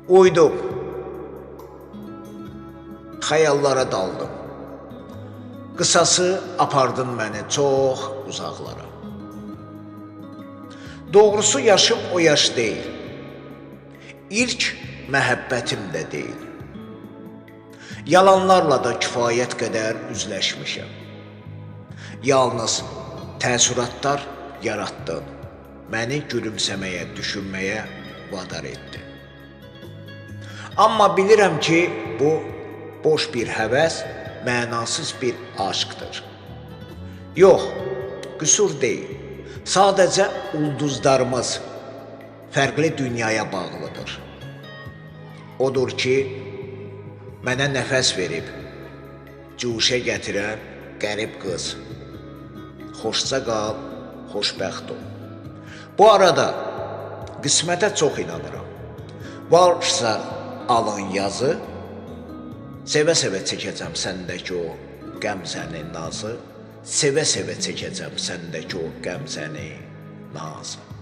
Uydum, xəyallara daldım. Qısası apardın məni çox uzaqlara. Doğrusu yaşım o yaş deyil, İlk məhəbbətim də deyil. Yalanlarla da kifayət qədər üzləşmişəm. Yalnız təəssüratlar yaratdın, məni gülümsəməyə, düşünməyə vadar etdi. Amma bilirəm ki, bu boş bir həvəs, mənasız bir aşqdır. Yox, qüsur deyil. Sadəcə ulduzlarımız fərqli dünyaya bağlıdır. Odur ki, mənə nəfəs verib, cuşə gətirən qərib qız. Xoşca qal, xoşbəxt ol. Bu arada qismətə çox inanıram. Varsa alın yazı, sevə-sevə çəkəcəm səndəki o qəmzəni nazı, sevə-sevə çəkəcəm səndəki o qəmzəni nazı.